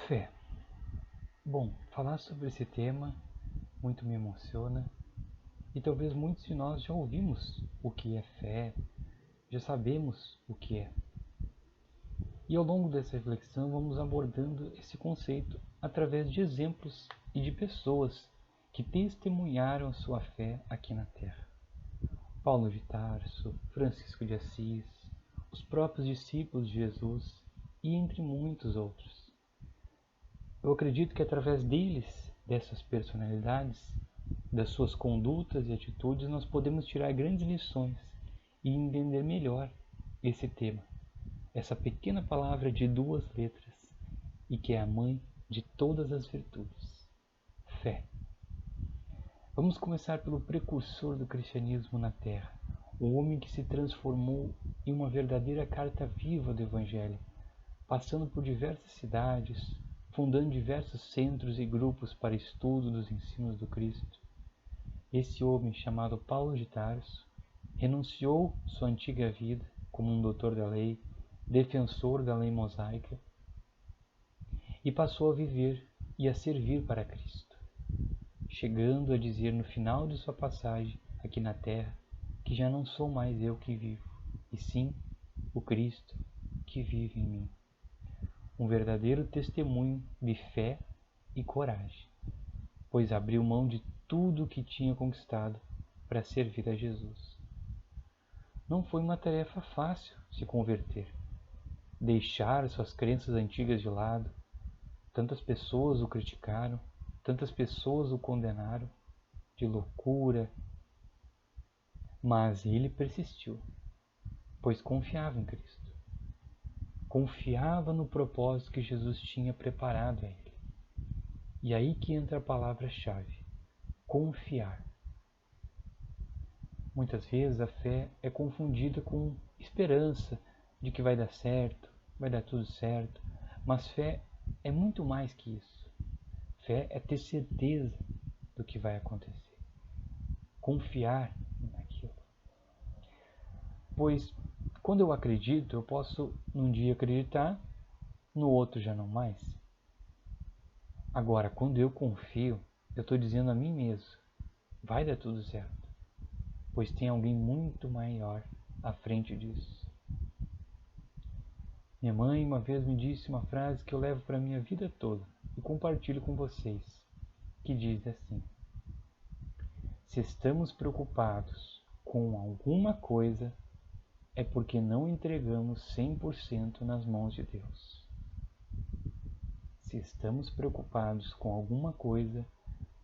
Fé. Bom, falar sobre esse tema muito me emociona e talvez muitos de nós já ouvimos o que é fé, já sabemos o que é. E ao longo dessa reflexão vamos abordando esse conceito através de exemplos e de pessoas que testemunharam a sua fé aqui na Terra. Paulo de Tarso, Francisco de Assis, os próprios discípulos de Jesus e entre muitos outros. Eu acredito que através deles, dessas personalidades, das suas condutas e atitudes, nós podemos tirar grandes lições e entender melhor esse tema, essa pequena palavra de 2 letras e que é a mãe de todas as virtudes: fé. Vamos começar pelo precursor do cristianismo na Terra, o homem que se transformou em uma verdadeira carta viva do Evangelho, passando por diversas cidades, fundando diversos centros e grupos para estudo dos ensinos do Cristo. Esse homem, chamado Paulo de Tarso, renunciou sua antiga vida como um doutor da lei, defensor da lei mosaica, e passou a viver e a servir para Cristo, chegando a dizer no final de sua passagem aqui na terra que já não sou mais eu que vivo, e sim o Cristo que vive em mim. Um verdadeiro testemunho de fé e coragem, pois abriu mão de tudo o que tinha conquistado para servir a Jesus. Não foi uma tarefa fácil se converter, deixar suas crenças antigas de lado. Tantas pessoas o criticaram, tantas pessoas o condenaram de loucura, mas ele persistiu, pois confiava em Cristo. Confiava no propósito que Jesus tinha preparado a ele. E aí que entra a palavra-chave: confiar. Muitas vezes a fé é confundida com esperança de que vai dar certo, vai dar tudo certo, mas fé é muito mais que isso. Fé é ter certeza do que vai acontecer, confiar naquilo. Pois quando eu acredito, eu posso num dia acreditar, no outro já não mais. Agora, quando eu confio, eu estou dizendo a mim mesmo: vai dar tudo certo, pois tem alguém muito maior à frente disso. Minha mãe uma vez me disse uma frase que eu levo para a minha vida toda e compartilho com vocês, que diz assim: se estamos preocupados com alguma coisa, é porque não entregamos 100% nas mãos de Deus. Se estamos preocupados com alguma coisa,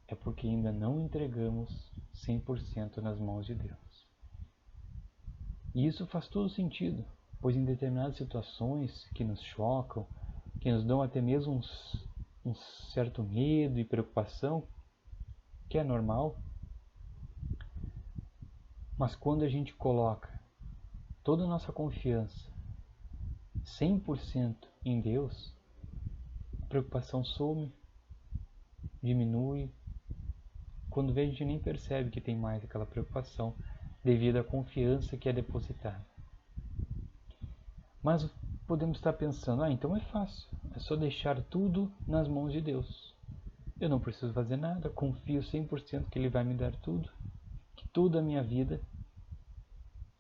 é porque ainda não entregamos 100% nas mãos de Deus. E isso faz todo sentido, pois em determinadas situações que nos chocam, que nos dão até mesmo um certo medo e preocupação, que é normal, mas quando a gente coloca toda a nossa confiança 100% em Deus, a preocupação some, diminui. Quando vê, a gente nem percebe que tem mais aquela preocupação devido à confiança que é depositada. Mas podemos estar pensando: então é fácil, é só deixar tudo nas mãos de Deus. Eu não preciso fazer nada, confio 100% que Ele vai me dar tudo, que toda a minha vida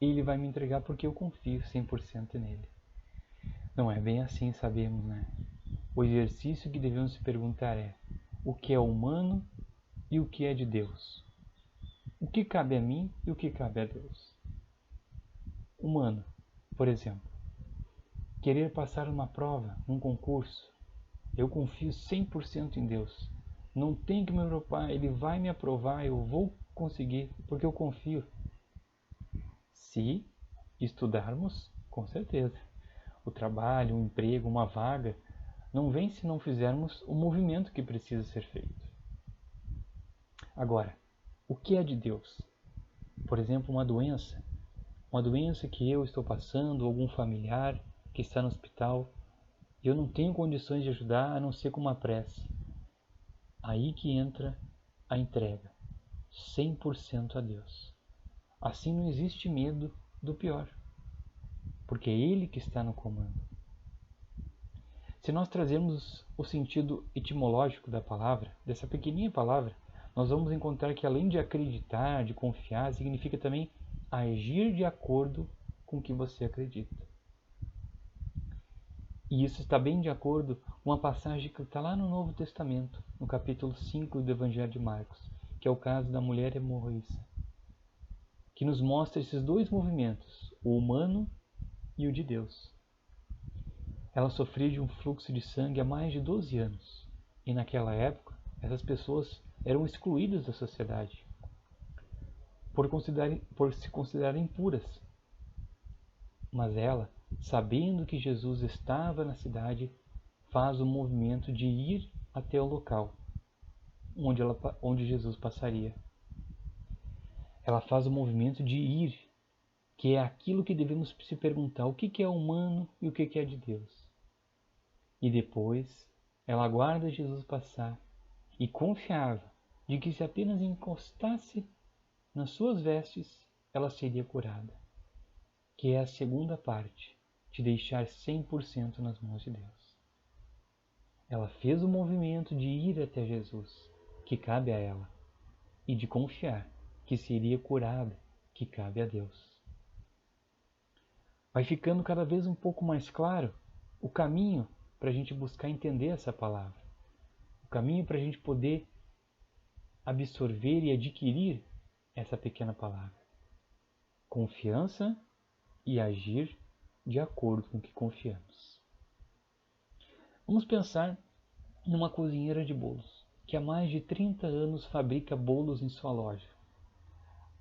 Ele vai me entregar porque eu confio 100% nele. Não é bem assim, sabemos, né? O exercício que devemos se perguntar é: o que é humano e o que é de Deus? O que cabe a mim e o que cabe a Deus? Humano, por exemplo, querer passar uma prova, um concurso. Eu confio 100% em Deus. Não tem que me preocupar, Ele vai me aprovar, eu vou conseguir, porque eu confio. Se estudarmos, com certeza. O trabalho, um emprego, uma vaga, não vem se não fizermos o movimento que precisa ser feito. Agora, o que é de Deus? Por exemplo, uma doença que eu estou passando, algum familiar que está no hospital, e eu não tenho condições de ajudar a não ser com uma prece. Aí que entra a entrega, 100% a Deus. Assim não existe medo do pior, porque é Ele que está no comando. Se nós trazermos o sentido etimológico da palavra, dessa pequenininha palavra, nós vamos encontrar que além de acreditar, de confiar, significa também agir de acordo com o que você acredita. E isso está bem de acordo com uma passagem que está lá no Novo Testamento, no capítulo 5 do Evangelho de Marcos, que é o caso da mulher hemorroíça, que nos mostra esses dois movimentos, o humano e o de Deus. Ela sofria de um fluxo de sangue há mais de 12 anos, e naquela época, essas pessoas eram excluídas da sociedade por se considerarem impuras. Mas ela, sabendo que Jesus estava na cidade, faz o movimento de ir até o local onde Jesus passaria. Ela faz o movimento de ir, que é aquilo que devemos se perguntar: o que é humano e o que é de Deus? E depois, ela aguarda Jesus passar e confiava de que se apenas encostasse nas suas vestes, ela seria curada. Que é a segunda parte, de deixar 100% nas mãos de Deus. Ela fez o movimento de ir até Jesus, que cabe a ela, e de confiar que seria curada, que cabe a Deus. Vai ficando cada vez um pouco mais claro o caminho para a gente buscar entender essa palavra, o caminho para a gente poder absorver e adquirir essa pequena palavra. Confiança e agir de acordo com o que confiamos. Vamos pensar numa cozinheira de bolos, que há mais de 30 anos fabrica bolos em sua loja.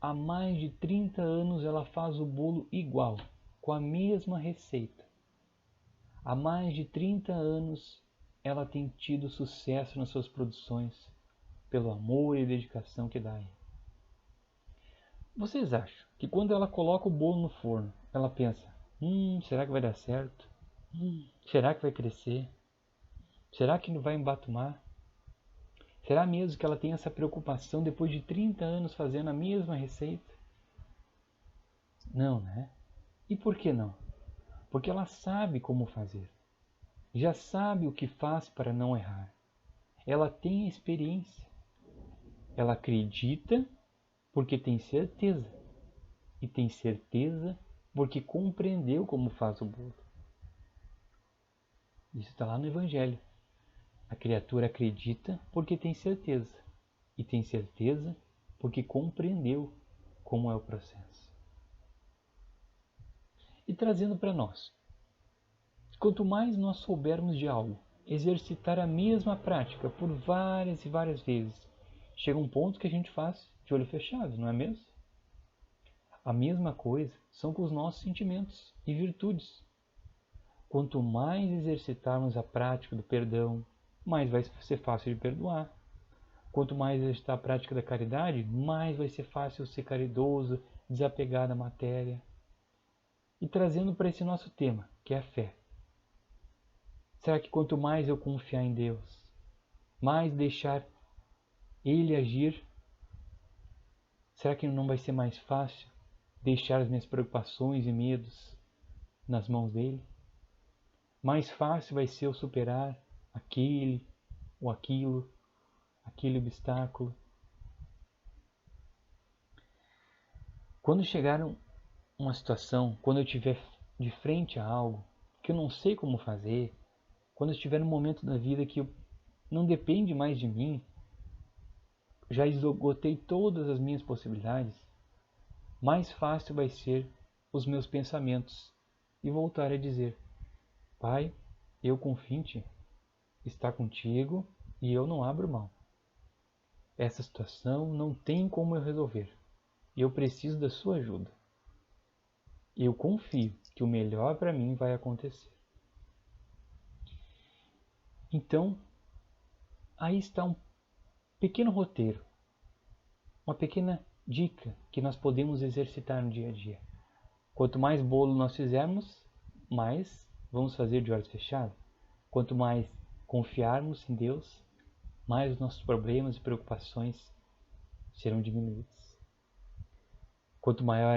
Há mais de 30 anos ela faz o bolo igual, com a mesma receita. Há mais de 30 anos ela tem tido sucesso nas suas produções, pelo amor e dedicação que dá a ele. Vocês acham que quando ela coloca o bolo no forno, ela pensa: será que vai dar certo? Será que vai crescer? Será que não vai embatumar? Será mesmo que ela tem essa preocupação depois de 30 anos fazendo a mesma receita? Não, né? E por que não? Porque ela sabe como fazer. Já sabe o que faz para não errar. Ela tem a experiência. Ela acredita porque tem certeza. E tem certeza porque compreendeu como faz o bolo. Isso está lá no Evangelho. A criatura acredita porque tem certeza. E tem certeza porque compreendeu como é o processo. E trazendo para nós: quanto mais nós soubermos de algo, exercitar a mesma prática por várias e várias vezes, chega um ponto que a gente faz de olho fechado, não é mesmo? A mesma coisa são com os nossos sentimentos e virtudes. Quanto mais exercitarmos a prática do perdão, mais vai ser fácil de perdoar. Quanto mais exercitar a prática da caridade, mais vai ser fácil ser caridoso, desapegar da matéria. E trazendo para esse nosso tema, que é a fé. Será que quanto mais eu confiar em Deus, mais deixar Ele agir, será que não vai ser mais fácil deixar as minhas preocupações e medos nas mãos dele? Mais fácil vai ser eu superar aquele ou aquilo, aquele obstáculo. Quando chegar uma situação, quando eu estiver de frente a algo que eu não sei como fazer, quando eu estiver num momento da vida que não depende mais de mim, já esgotei todas as minhas possibilidades, mais fácil vai ser os meus pensamentos e voltar a dizer: Pai, eu confio em Ti, está contigo e eu não abro mão. Essa situação não tem como eu resolver. Eu preciso da sua ajuda. Eu confio que o melhor para mim vai acontecer. Então, aí está um pequeno roteiro, uma pequena dica que nós podemos exercitar no dia a dia. Quanto mais bolo nós fizermos, mais vamos fazer de olhos fechados. Quanto mais confiarmos em Deus, mais os nossos problemas e preocupações serão diminuídos. Quanto maior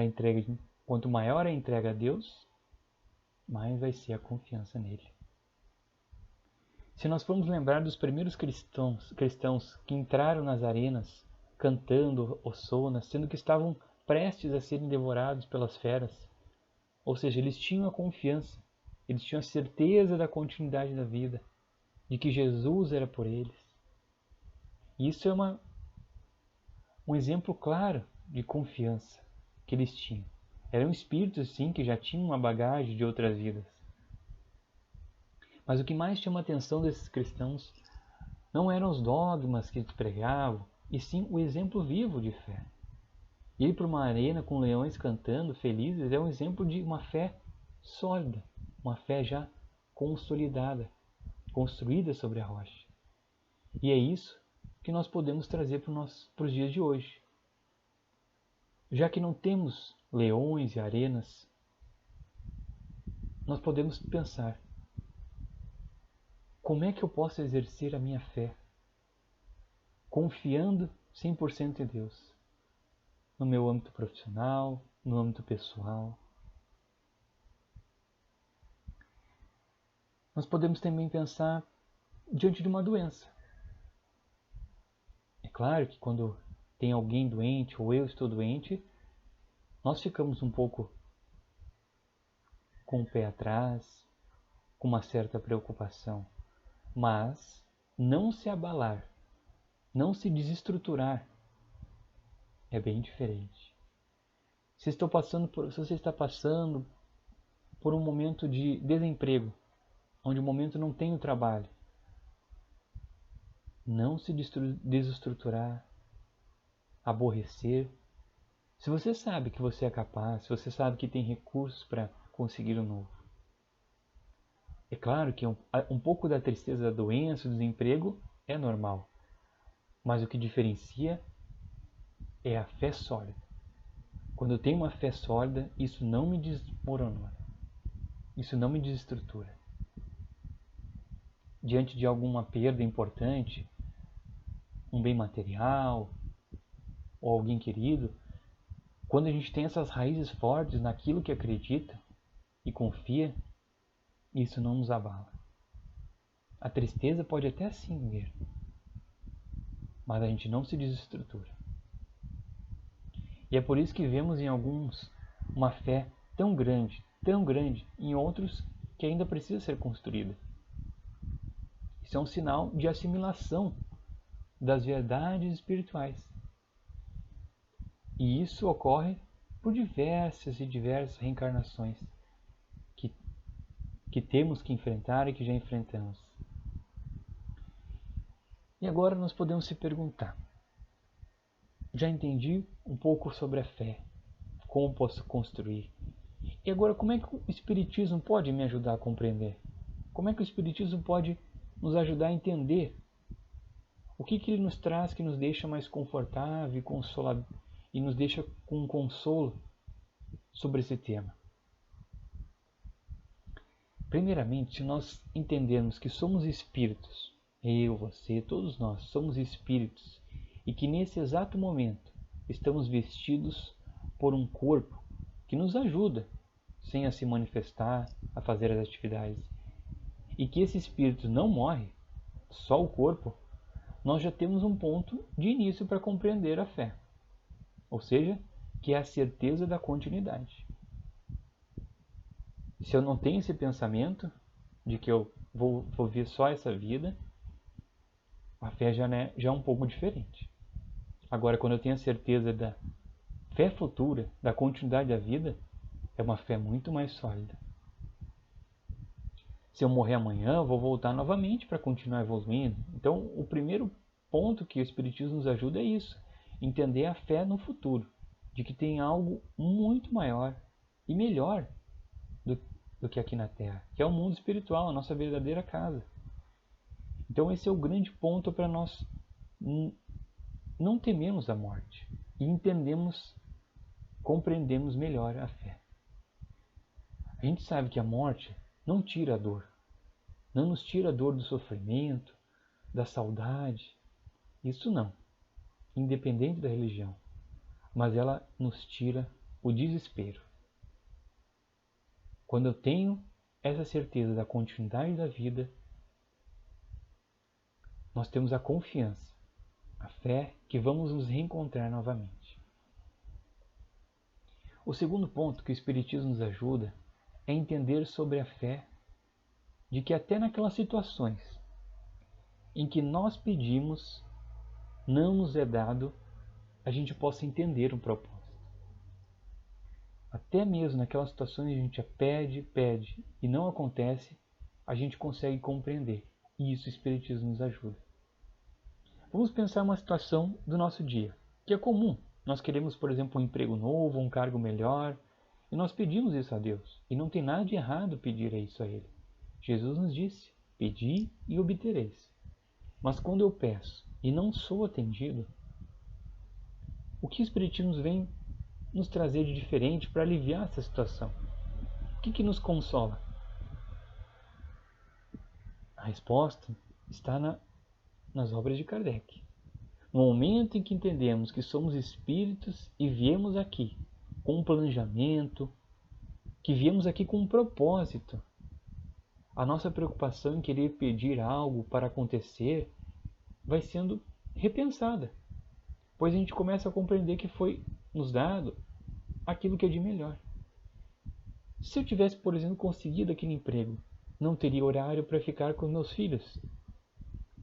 a entrega a Deus, mais vai ser a confiança nele. Se nós formos lembrar dos primeiros cristãos que entraram nas arenas cantando ossonas, sendo que estavam prestes a serem devorados pelas feras, ou seja, eles tinham a confiança, eles tinham a certeza da continuidade da vida, de que Jesus era por eles. E isso é um exemplo claro de confiança que eles tinham. Eram espíritos, sim, que já tinham uma bagagem de outras vidas. Mas o que mais chama a atenção desses cristãos não eram os dogmas que eles pregavam, e sim o exemplo vivo de fé. Ir para uma arena com leões cantando, felizes, é um exemplo de uma fé sólida, uma fé já consolidada, construída sobre a rocha. E é isso que nós podemos trazer para os dias de hoje. Já que não temos leões e arenas, nós podemos pensar: como é que eu posso exercer a minha fé confiando 100% em Deus? No meu âmbito profissional, no âmbito pessoal. Nós podemos também pensar diante de uma doença. É claro que quando tem alguém doente ou eu estou doente, nós ficamos um pouco com o pé atrás, com uma certa preocupação. Mas não se abalar, não se desestruturar, é bem diferente. Se você está passando por um momento de desemprego, onde o momento não tem o trabalho, não se desestruturar, aborrecer. Se você sabe que você é capaz, se você sabe que tem recursos para conseguir o novo. É claro que um pouco da tristeza da doença, do desemprego, é normal. Mas o que diferencia é a fé sólida. Quando eu tenho uma fé sólida, isso não me desmorona. Isso não me desestrutura. Diante de alguma perda importante, um bem material ou alguém querido, quando a gente tem essas raízes fortes naquilo que acredita e confia, isso não nos abala. A tristeza pode até sim vir, mas a gente não se desestrutura. E é por isso que vemos em alguns uma fé tão grande, em outros que ainda precisa ser construída. Isso é um sinal de assimilação das verdades espirituais. E isso ocorre por diversas reencarnações que temos que enfrentar e que já enfrentamos. E agora nós podemos se perguntar: já entendi um pouco sobre a fé, como posso construir. E agora, como é que o Espiritismo pode me ajudar a compreender? Como é que o Espiritismo pode nos ajudar a entender o que ele nos traz que nos deixa mais confortável e nos deixa com um consolo sobre esse tema? Primeiramente, se nós entendermos que somos espíritos, eu, você, todos nós somos espíritos, e que nesse exato momento estamos vestidos por um corpo que nos ajuda, sem a se manifestar, a fazer as atividades, e que esse espírito não morre, só o corpo, nós já temos um ponto de início para compreender a fé, ou seja, que é a certeza da continuidade. Se eu não tenho esse pensamento de que eu vou ver só essa vida, a fé já é um pouco diferente. Agora, quando eu tenho a certeza da fé futura, da continuidade da vida, é uma fé muito mais sólida. Se eu morrer amanhã, eu vou voltar novamente para continuar evoluindo. Então, o primeiro ponto que o Espiritismo nos ajuda é isso: entender a fé no futuro, de que tem algo muito maior e melhor do que aqui na Terra, que é o mundo espiritual, a nossa verdadeira casa. Então esse é o grande ponto para nós não tememos a morte e compreendemos melhor a fé. A gente sabe que a morte não tira a dor, não nos tira a dor do sofrimento, da saudade, isso não, independente da religião, mas ela nos tira o desespero. Quando eu tenho essa certeza da continuidade da vida, nós temos a confiança, a fé que vamos nos reencontrar novamente. O segundo ponto que o Espiritismo nos ajuda é entender sobre a fé de que até naquelas situações em que nós pedimos, não nos é dado, a gente possa entender um propósito. Até mesmo naquelas situações em que a gente pede e não acontece, a gente consegue compreender. E isso o Espiritismo nos ajuda. Vamos pensar uma situação do nosso dia, que é comum. Nós queremos, por exemplo, um emprego novo, um cargo melhor, e nós pedimos isso a Deus. E não tem nada de errado pedir isso a Ele. Jesus nos disse, pedi e obtereis. Mas quando eu peço e não sou atendido, o que o Espiritismo vem nos trazer de diferente para aliviar essa situação? O que nos consola? A resposta está nas obras de Kardec. No momento em que entendemos que somos espíritos e viemos aqui com um planejamento, que viemos aqui com um propósito, a nossa preocupação em querer pedir algo para acontecer vai sendo repensada, pois a gente começa a compreender que foi nos dado aquilo que é de melhor. Se eu tivesse, por exemplo, conseguido aquele emprego, não teria horário para ficar com meus filhos.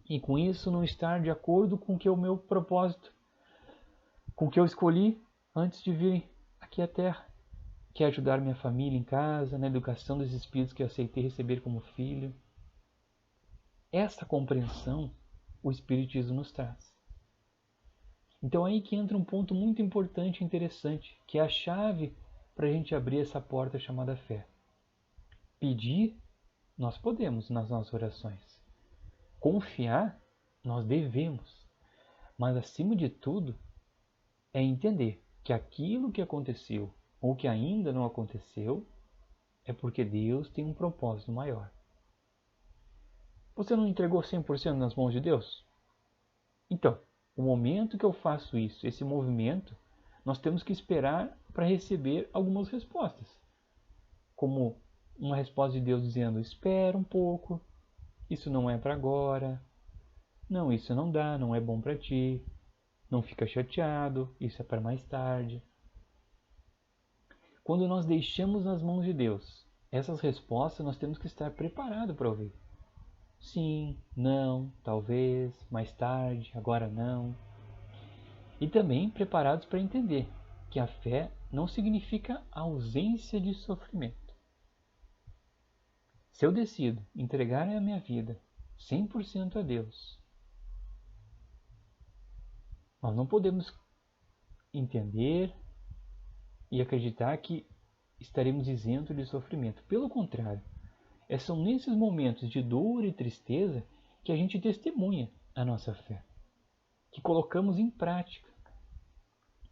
E com isso não estar de acordo com o que é o meu propósito, com o que eu escolhi antes de vir aqui à Terra, que é ajudar minha família em casa, na educação dos espíritos que eu aceitei receber como filho. Essa compreensão o Espiritismo nos traz. Então é aí que entra um ponto muito importante e interessante, que é a chave para a gente abrir essa porta chamada fé. Pedir, nós podemos nas nossas orações. Confiar, nós devemos. Mas acima de tudo, é entender que aquilo que aconteceu ou que ainda não aconteceu é porque Deus tem um propósito maior. Você não entregou 100% nas mãos de Deus? Então, o momento que eu faço isso, esse movimento, nós temos que esperar para receber algumas respostas. Como uma resposta de Deus dizendo, espera um pouco, isso não é para agora, não, isso não dá, não é bom para ti, não fica chateado, isso é para mais tarde. Quando nós deixamos nas mãos de Deus essas respostas, nós temos que estar preparados para ouvir. Sim, não, talvez, mais tarde, agora não. E também preparados para entender que a fé não significa ausência de sofrimento. Se eu decido entregar a minha vida 100% a Deus, nós não podemos entender e acreditar que estaremos isentos de sofrimento. Pelo contrário, são nesses momentos de dor e tristeza que a gente testemunha a nossa fé, que colocamos em prática.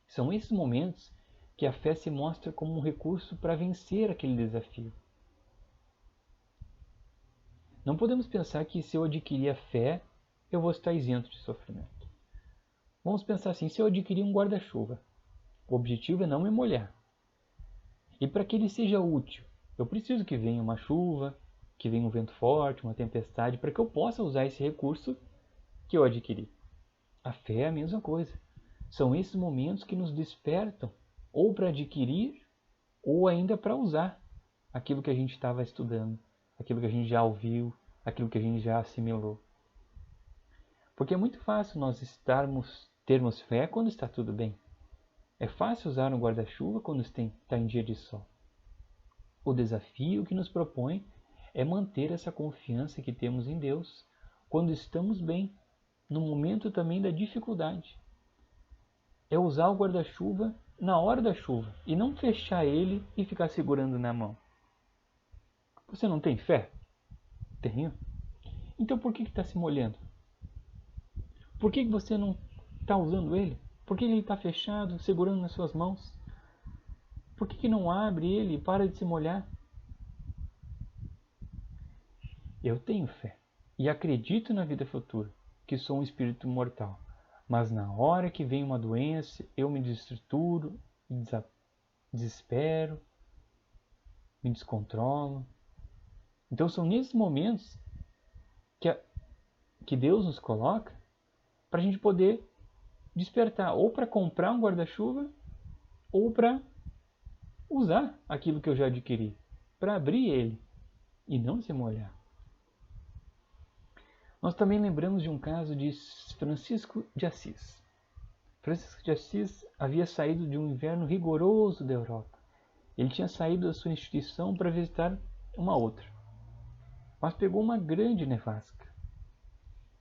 São esses momentos que a fé se mostra como um recurso para vencer aquele desafio. Não podemos pensar que se eu adquirir a fé, eu vou estar isento de sofrimento. Vamos pensar assim, se eu adquirir um guarda-chuva, o objetivo é não me molhar. E para que ele seja útil, eu preciso que venha uma chuva, que venha um vento forte, uma tempestade, para que eu possa usar esse recurso que eu adquiri. A fé é a mesma coisa. São esses momentos que nos despertam, ou para adquirir, ou ainda para usar aquilo que a gente estava estudando, aquilo que a gente já ouviu, aquilo que a gente já assimilou. Porque é muito fácil nós termos fé quando está tudo bem. É fácil usar um guarda-chuva quando está em dia de sol. O desafio que nos propõe é manter essa confiança que temos em Deus quando estamos bem, no momento também da dificuldade. É usar o guarda-chuva na hora da chuva e não fechar ele e ficar segurando na mão. Você não tem fé? Tenho. Então por que está se molhando? Por que você não está usando ele? Por que ele está fechado, segurando nas suas mãos? Por que não abre ele e para de se molhar? Eu tenho fé e acredito na vida futura, que sou um espírito mortal. Mas na hora que vem uma doença, eu me destruturo, me desespero, me descontrolo. Então são nesses momentos que que Deus nos coloca para a gente poder despertar, ou para comprar um guarda-chuva, ou para usar aquilo que eu já adquiri, para abrir ele e não se molhar. Nós também lembramos de um caso de Francisco de Assis. Francisco de Assis havia saído de um inverno rigoroso da Europa. Ele tinha saído da sua instituição para visitar uma outra, mas pegou uma grande nevasca.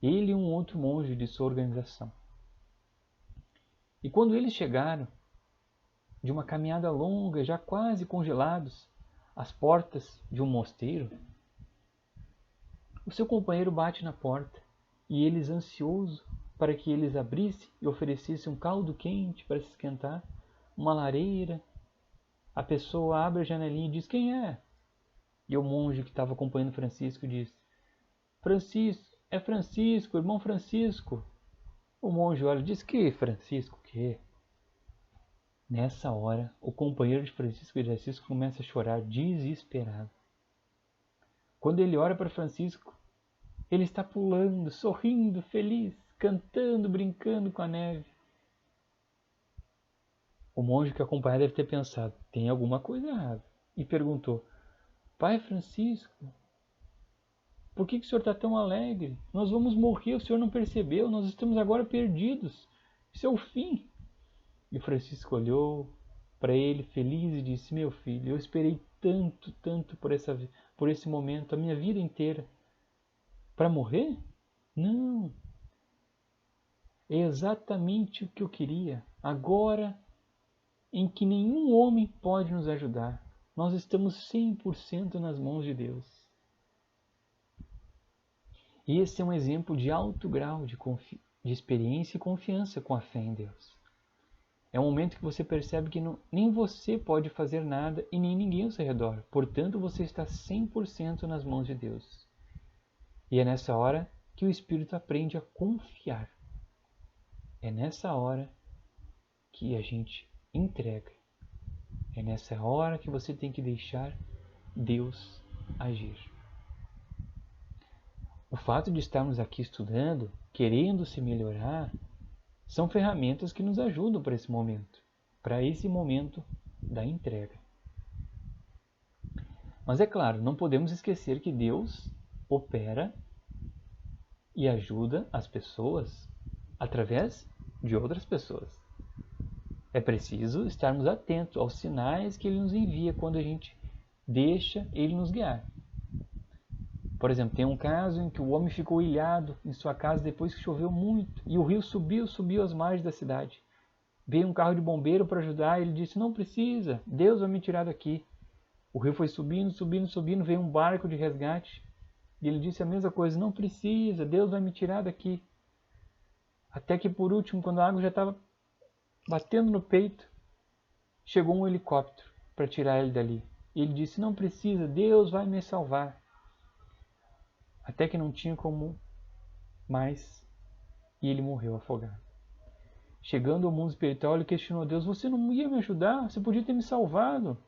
Ele e um outro monge de sua organização. E quando eles chegaram, de uma caminhada longa, já quase congelados, às portas de um mosteiro, o seu companheiro bate na porta e eles, ansioso para que eles abrissem e oferecessem um caldo quente para se esquentar, uma lareira, a pessoa abre a janelinha e diz: quem é? E o monge que estava acompanhando Francisco diz: Francisco, é Francisco, irmão Francisco. O monge olha e diz: que Francisco, o quê? Nessa hora, o companheiro de Francisco de Assis começa a chorar desesperado. Quando ele olha para Francisco, ele está pulando, sorrindo, feliz, cantando, brincando com a neve. O monge que acompanha deve ter pensado: tem alguma coisa errada. E perguntou: Pai Francisco, por que o senhor está tão alegre? Nós vamos morrer, o senhor não percebeu, nós estamos agora perdidos. Isso é o fim. E Francisco olhou para ele feliz e disse: meu filho, eu esperei tanto, tanto por esse momento, a minha vida inteira. Para morrer? Não. É exatamente o que eu queria. Agora, em que nenhum homem pode nos ajudar, nós estamos 100% nas mãos de Deus. E esse é um exemplo de alto grau de experiência e confiança com a fé em Deus. É um momento que você percebe que nem você pode fazer nada e nem ninguém ao seu redor. Portanto, você está 100% nas mãos de Deus. E é nessa hora que o Espírito aprende a confiar. É nessa hora que a gente entrega. É nessa hora que você tem que deixar Deus agir. O fato de estarmos aqui estudando, querendo se melhorar, são ferramentas que nos ajudam para esse momento da entrega. Mas é claro, não podemos esquecer que Deus opera e ajuda as pessoas através de outras pessoas. É preciso estarmos atentos aos sinais que Ele nos envia quando a gente deixa Ele nos guiar. Por exemplo, tem um caso em que o homem ficou ilhado em sua casa depois que choveu muito e o rio subiu às margens da cidade. Veio um carro de bombeiro para ajudar e ele disse: não precisa, Deus vai me tirar daqui. O rio foi subindo, veio um barco de resgate e ele disse a mesma coisa: não precisa, Deus vai me tirar daqui. Até que por último, quando a água já estava batendo no peito, chegou um helicóptero para tirar ele dali. E ele disse: não precisa, Deus vai me salvar. Até que não tinha como mais e ele morreu afogado. Chegando ao mundo espiritual, ele questionou a Deus: você não ia me ajudar? Você podia ter me salvado.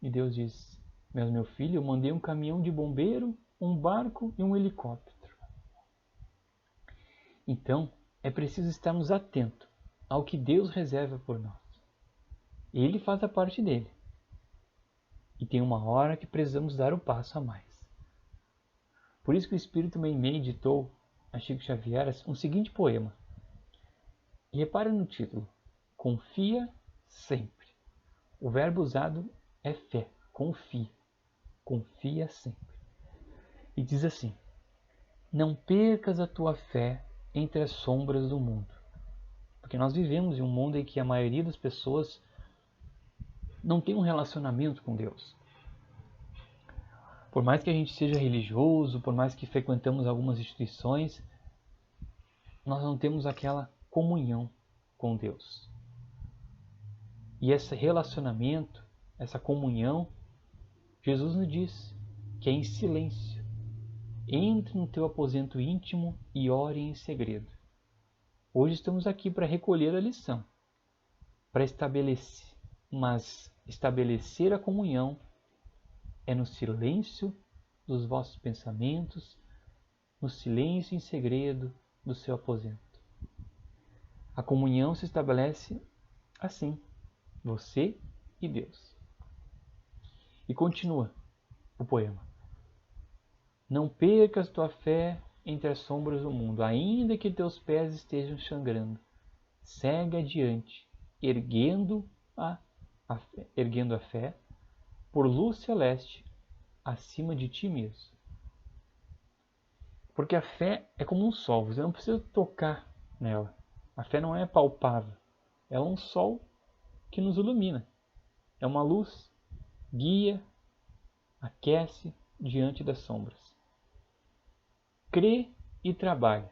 E Deus disse: mas meu filho, eu mandei um caminhão de bombeiro, um barco e um helicóptero. Então, é preciso estarmos atentos ao que Deus reserva por nós. Ele faz a parte dele. E tem uma hora que precisamos dar o passo a mais. Por isso que o Espírito Meimei editou a Chico Xavier um seguinte poema. E repare no título: Confia sempre. O verbo usado é fé, confia. Confia sempre. E diz assim: não percas a tua fé entre as sombras do mundo. Porque nós vivemos em um mundo em que a maioria das pessoas não tem um relacionamento com Deus. Por mais que a gente seja religioso, por mais que frequentamos algumas instituições, nós não temos aquela comunhão com Deus. E esse relacionamento, essa comunhão, Jesus nos diz que é em silêncio. Entre no teu aposento íntimo e ore em segredo. Hoje estamos aqui para recolher a lição, para estabelecer, mas estabelecer a comunhão é no silêncio dos vossos pensamentos, no silêncio e em segredo do seu aposento. A comunhão se estabelece assim, você e Deus. E continua o poema. Não percas tua fé entre as sombras do mundo, ainda que teus pés estejam sangrando. Segue adiante, erguendo a fé por luz celeste acima de ti mesmo. Porque a fé é como um sol, você não precisa tocar nela. A fé não é palpável. É um sol que nos ilumina. É uma luz, guia, aquece diante das sombras. Crê e trabalha.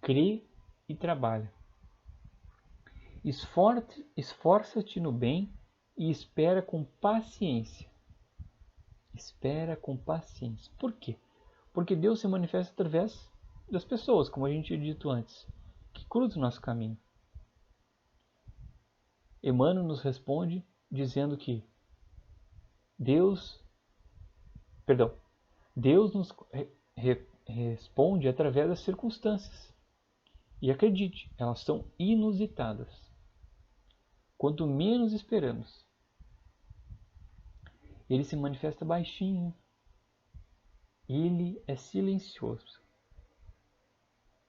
Crê e trabalha. Esforça-te no bem e espera com paciência. Espera com paciência. Por quê? Porque Deus se manifesta através das pessoas, como a gente tinha dito antes, que cruzam o nosso caminho. Emmanuel nos responde dizendo que Deus nos responde através das circunstâncias. E acredite, elas são inusitadas. Quanto menos esperamos, ele se manifesta baixinho. Ele é silencioso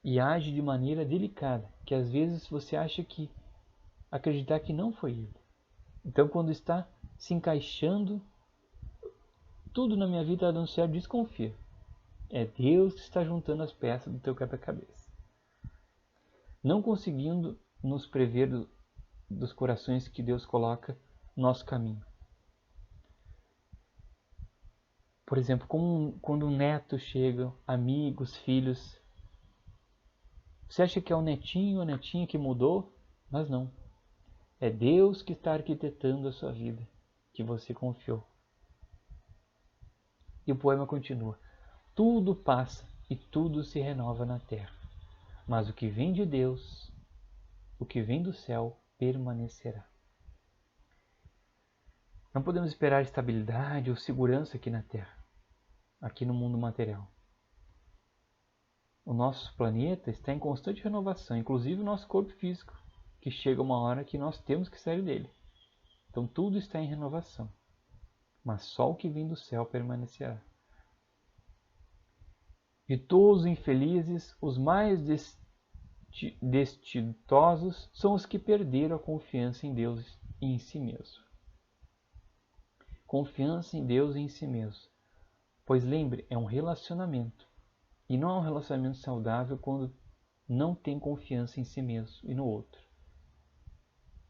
e age de maneira delicada, que às vezes você acha que acreditar que não foi ele. Então, quando está se encaixando, tudo na minha vida está dando certo, desconfia. É Deus que está juntando as peças do teu quebra-cabeça. Não conseguindo nos prever dos corações que Deus coloca no nosso caminho. Por exemplo, quando um neto chega, amigos, filhos, você acha que é o netinho ou a netinha que mudou? Mas não. É Deus que está arquitetando a sua vida, que você confiou. E o poema continua. Tudo passa e tudo se renova na terra. Mas o que vem de Deus, o que vem do céu, permanecerá. Não podemos esperar estabilidade ou segurança aqui na terra, aqui no mundo material. O nosso planeta está em constante renovação, inclusive o nosso corpo físico, que chega uma hora que nós temos que sair dele. Então tudo está em renovação, mas só o que vem do céu permanecerá. De todos os infelizes, os mais desditosos são os que perderam a confiança em Deus e em si mesmo. Confiança em Deus e em si mesmo. Pois lembre, é um relacionamento. E não é um relacionamento saudável quando não tem confiança em si mesmo e no outro.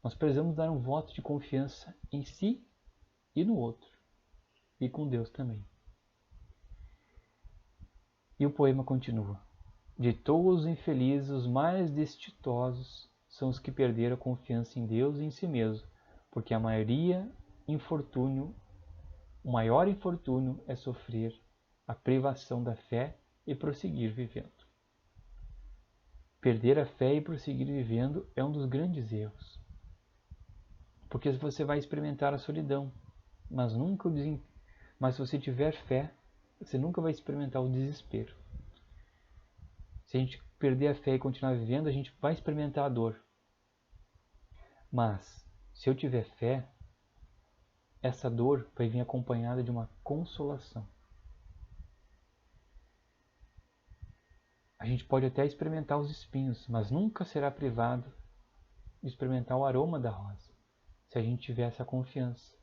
Nós precisamos dar um voto de confiança em si e no outro. E com Deus também. E o poema continua. De todos os infelizes, os mais desditosos são os que perderam a confiança em Deus e em si mesmo, porque o maior infortúnio é sofrer a privação da fé e prosseguir vivendo. Perder a fé e prosseguir vivendo é um dos grandes erros. Porque você vai experimentar a solidão, mas se você tiver fé, você nunca vai experimentar o desespero. Se a gente perder a fé e continuar vivendo, a gente vai experimentar a dor. Mas, se eu tiver fé, essa dor vai vir acompanhada de uma consolação. A gente pode até experimentar os espinhos, mas nunca será privado de experimentar o aroma da rosa, se a gente tiver essa confiança.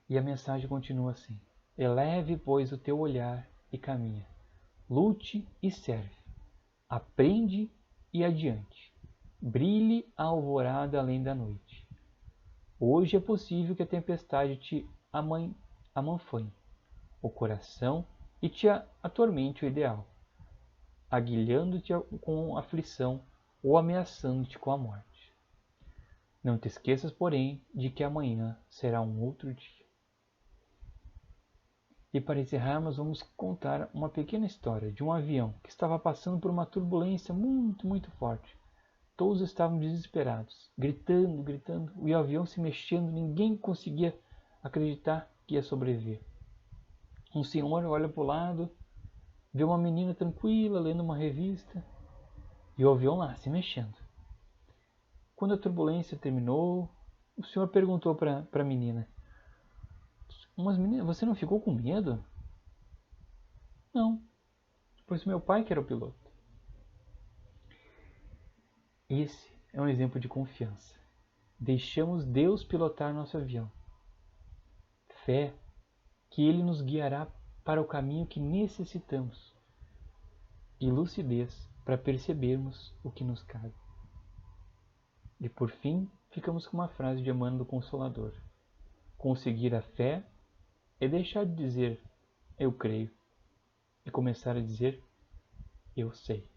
E a mensagem continua assim. Eleve, pois, o teu olhar e caminha. Lute e serve. Aprende e adiante. Brilhe a alvorada além da noite. Hoje é possível que a tempestade te amanfanhe o coração e te atormente o ideal, aguilhando-te com aflição ou ameaçando-te com a morte. Não te esqueças, porém, de que amanhã será um outro dia. E para encerrarmos, vamos contar uma pequena história de um avião que estava passando por uma turbulência muito, muito forte. Todos estavam desesperados, gritando, e o avião se mexendo, ninguém conseguia acreditar que ia sobreviver. Um senhor olha para o lado, vê uma menina tranquila lendo uma revista e o avião lá se mexendo. Quando a turbulência terminou, o senhor perguntou para a menina: "Mas menina, você não ficou com medo?" "Não, pois meu pai que era o piloto." Esse é um exemplo de confiança. Deixamos Deus pilotar nosso avião. Fé que Ele nos guiará para o caminho que necessitamos. E lucidez para percebermos o que nos cabe. E por fim, ficamos com uma frase de Emmanuel do Consolador: conseguir a fé é deixar de dizer eu creio e começar a dizer eu sei.